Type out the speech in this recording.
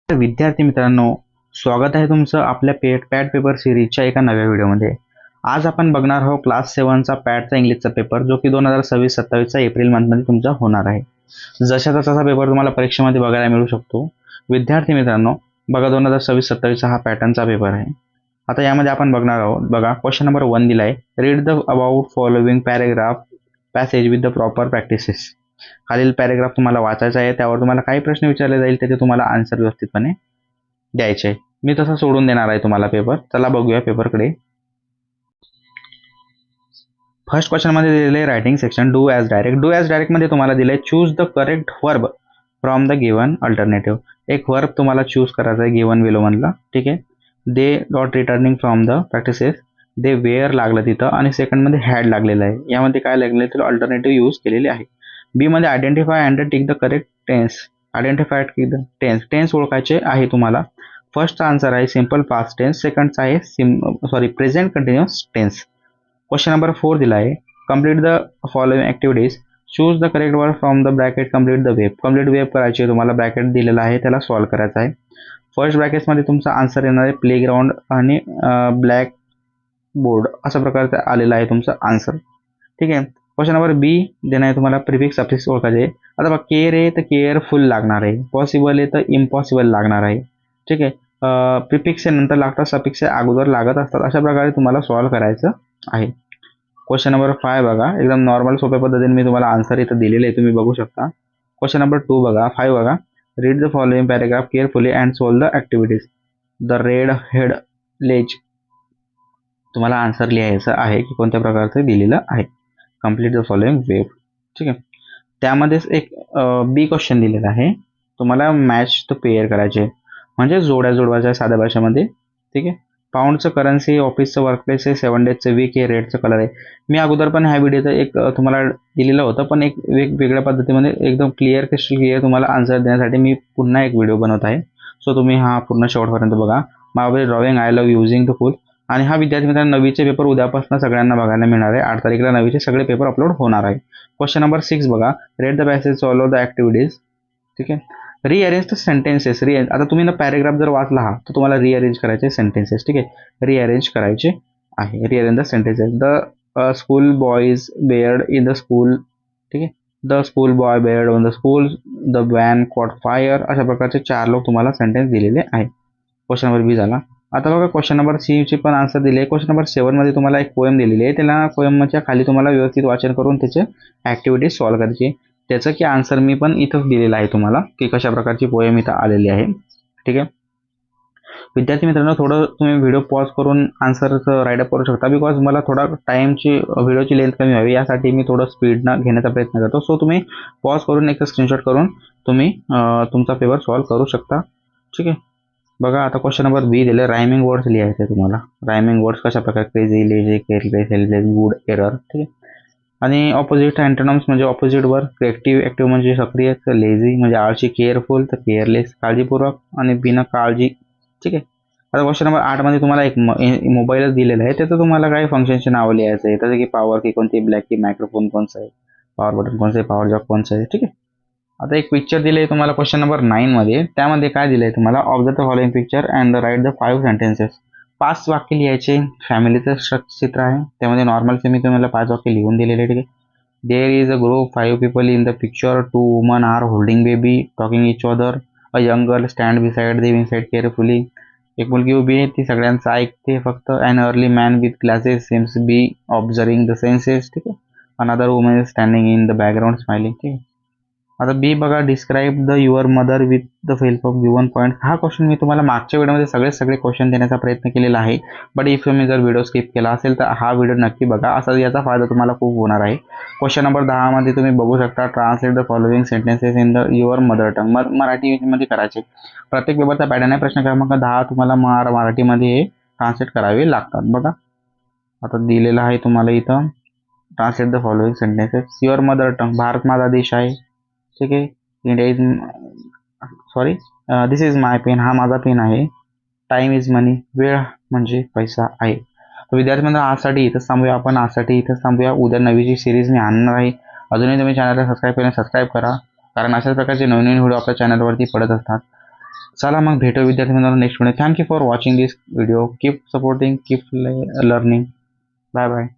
तर विद्यार्थी मित्रांनो, स्वागत आहे तुमचं आपल्या पॅट पेपर सिरीजच्या एका नव्या व्हिडिओमध्ये. आज आपण बघणार आहोत क्लास 7चा पॅटचा इंग्लिशचा पेपर, जो की 2026-27चा एप्रिल मंथमध्ये तुमचा होणार आहे. जशाचा तसा पेपर तुम्हाला परीक्षेमध्ये बघायला मिळू शकतो. विद्यार्थी मित्रांनो, बघा 2026-27चा हा पॅटर्नचा पेपर आहे. आता यामध्ये आपण बघणार आहोत. बघा, क्वेश्चन नंबर 1 दिला आहे. Read the about following paragraph passage with the proper practices. खालील पॅरेग्राफ तुम्हाला वाचायचा आहे. त्यावर तुम्हाला काही प्रश्न विचारले जाईल, त्याचे तुम्हाला आन्सर व्यवस्थितपणे द्यायचे आहे. मी तसा सोडून देणार आहे तुम्हाला पेपर. चला बघूया पेपरकडे. फर्स्ट क्वेश्चन मध्ये दिलेले writing section do as direct. Do as direct मध्ये तुम्हाला दिले choose the correct verb from the given alternative. एक वर्ब तुम्हाला चूज करायचा आहे गिवन बिलो मधला. ठीक आहे. They dot returning from the practices. They were लागलं तिथं आणि सेकंड मध्ये हॅड लागलेलं आहे. यामध्ये काय लागले तर अल्टरनेटिव्ह यूज केलेले आहे. बी मध्ये identify and tick the correct tense. Identify tick the tense. Tense ओळखायचे आहे तुम्हाला. फर्स्टचा आन्सर आहे सिंपल पास्ट टेन्स. सेकंडचा आहे present continuous tense. Question number 4 दिला आहे. Complete the following activities. Choose the correct word from the bracket. Complete the web. Complete web करायची आहे तुम्हाला. ब्रॅकेट दिलेला आहे, त्याला सॉल्व्ह करायचा आहे. फर्स्ट ब्रॅकेट्समध्ये तुमचा आन्सर येणार आहे प्लेग्राऊंड आणि ब्लॅक बोर्ड अशा प्रकारचा आलेला आहे तुमचा आन्सर. ठीक आहे. क्वेश्चन नंबर बी देणार आहे तुम्हाला प्रिफिक्स सफिक्स ओळखायचे. आता बघा, केअर आहे तर केअरफुल लागणार आहे. पॉसिबल आहे तर इम्पॉसिबल लागणार आहे. ठीक आहे. प्रिफिक्स नंतर लागतात, सफिक्स अगोदर लागत असतात. अशा प्रकारे तुम्हाला सॉल्व्ह करायचं आहे. क्वेश्चन नंबर 5 बघा, एकदम नॉर्मल सोप्या पद्धतीने मी तुम्हाला आन्सर इथं दिलेले आहे, तुम्ही बघू शकता. क्वेश्चन नंबर 2 बघा, 5 बघा. Read the following paragraph carefully and solve the activities. The red head lays. तुम्हाला आन्सर लिहायचं आहे की कोणत्या प्रकारचं दिलेलं आहे. Complete the following web. ठीक आहे. त्यामध्येच एक बी क्वेश्चन दिलेला आहे. तुम्हाला मॅच द पेअर करायचे, म्हणजे जोड्या जोडवायच्या साध्या भाषेमध्ये. ठीक आहे. पाऊंडचं करन्सी, ऑफिसचं वर्कप्लेस आहे, 7 डेजचं वीक आहे, रेडचं कलर आहे. मी अगोदर पण ह्या व्हिडिओचं एक तुम्हाला दिलेलं होतं, पण एक वेगवेगळ्या पद्धतीमध्ये एकदम क्रिस्टल क्लिअर तुम्हाला आन्सर देण्यासाठी मी पुन्हा एक व्हिडिओ बनवत आहे. सो तुम्ही हा पूर्ण शेवटपर्यंत बघा. My drawing I love using the full. आणि हा विद्यार्थी मित्रांनो, 9वीचे पेपर उद्यापासून सगळ्यांना बघायला मिळणार आहे. 8 तारखेला 9वीचे सगळे पेपर अपलोड होणार आहे. क्वेश्चन नंबर 6 बघा. Read the passage, solve the activities. ठीक आहे. Rearrange the sentences. आता तुम्ही ना पॅरेग्राफ जर वाचला हा, तर तुम्हाला रिअरेंज करायचे सेंटेन्सेस. ठीक आहे. रिअरेंज करायचे आहे. Rearrange the sentences. The school boys bared in the school. ठीक आहे. The school boy bared on the school. The van caught fire. अशा प्रकारचे 4 लोक तुम्हाला सेंटेन्स दिलेले आहे. क्वेश्चन नंबर बी झाला. आता बघा, क्वेश्चन नंबर सी ची पण आन्सर दिले आहे. क्वेश्चन नंबर 7 मध्ये तुम्हाला एक पोएम दिलेली आहे. त्याला पोएमच्या खाली तुम्हाला व्यवस्थित वाचन करून त्याचे ॲक्टिव्हिटीज सॉल्व्ह करायची. त्याचं की आन्सर मी पण इथंच दिलेलं आहे तुम्हाला, की कशा प्रकारची पोएम इथं आलेली आहे. ठीक आहे. विद्यार्थी मित्रांनो, थोडं तुम्ही व्हिडिओ पॉज करून आन्सरचं राईडअप करू शकता, बिकॉज मला थोडा टाईमची व्हिडिओची लेंथ कमी व्हावी यासाठी मी थोडं स्पीडनं घेण्याचा प्रयत्न करतो. सो तुम्ही पॉज करून एक स्क्रीनशॉट करून तुम्ही तुमचा पेपर सॉल्व्ह करू शकता. ठीक आहे. बघा, आता क्वेश्चन नंबर बी दिले. रायमिंग वर्ड्स लिहायचे तुम्हाला. रायमिंग वर्ड्स कशा प्रकारे crazy, lazy, careless, helpless, good, error. ठीक आहे. आणि ऑपोजिट अँटोनम्स म्हणजे ऑपोजिट वर्ड. ॲक्टिव्ह म्हणजे सक्रिय, तर लेझी म्हणजे आळशी, केअरफुल तर केअरलेस, काळजीपूर्वक आणि बिना काळजी. ठीक आहे. आता क्वेश्चन नंबर 8 मध्ये तुम्हाला एक मोबाईलच दिलेला आहे. त्याचं तुम्हाला काही फंक्शनचे नावं लिहायचं आहे. जसं की पॉवर की कोणती, ब्लॅक की, मायक्रोफोन कोणचं आहे, पॉवर बटन कोणचं आहे, पॉवर जॉक कोणचं आहे. ठीक आहे. आता एक पिक्चर दिले आहे तुम्हाला क्वेश्चन नंबर 9 मध्ये. त्यामध्ये काय दिलं आहे तुम्हाला, observe the following picture and write the 5 sentences. 5 वाक्य लिहायचे. फॅमिलीचं चित्र आहे, त्यामध्ये नॉर्मलचे मी तुम्हाला 5 वाक्य लिहून दिलेले आहे. ठीक आहे. There is a group 5 people in the picture. 2 woman are holding baby, talking each other. A young girl stand beside them inside carefully. एक मुलगी उभी आहे, ती सगळ्यांचं ऐकते फक्त. An early man with glasses seems be observing the senses. ठीक आहे. Another woman is standing in the background smiling. ठीक आहे. आता बी बघा, describe the your mother with the help of given point. हा क्वेश्चन मी तुम्हाला मागच्या व्हिडिओमध्ये सगळे क्वेश्चन देण्याचा प्रयत्न केलेला आहे. बट इफ तुम्ही जर व्हिडिओ स्किप केला असेल तर हा व्हिडिओ नक्की बघा. असा याचा फायदा तुम्हाला खूप होणार आहे. क्वेश्चन नंबर 10 मध्ये तुम्ही बघू शकता, translate the following sentences in the your mother टंग. मराठीमध्ये करायचे. प्रत्येक पेपरचा पॅटर्न आहे. प्रश्न क्रमांक 10 तुम्हाला मराठीमध्ये ट्रान्सलेट करावे लागतात. बघा, आता दिलेलं आहे तुम्हाला इथं. Translate the following sentences. Your mother tongue. Bharat माझा देश आहे. ठीक आहे. India is this is my pen. हा माझा पेन आहे. Time is money. वेळ म्हणजे पैसा आहे. विद्यार्थी मित्रांनो, आजसाठी इथंच थांबूया आपण. आजसाठी इथंच थांबूया. उद्या नवीची सिरीज मी आणणार आहे. अजूनही तुम्ही चॅनलला सबस्क्राईब केलं, सबस्क्राईब करा, कारण अशाच प्रकारचे नवीन व्हिडिओ आपल्या चॅनलवरती पडत असतात. चला मग भेटू विद्यार्थी मित्रांनो next video. Thank you for watching this video. Keep supporting, keep learning. Bye bye.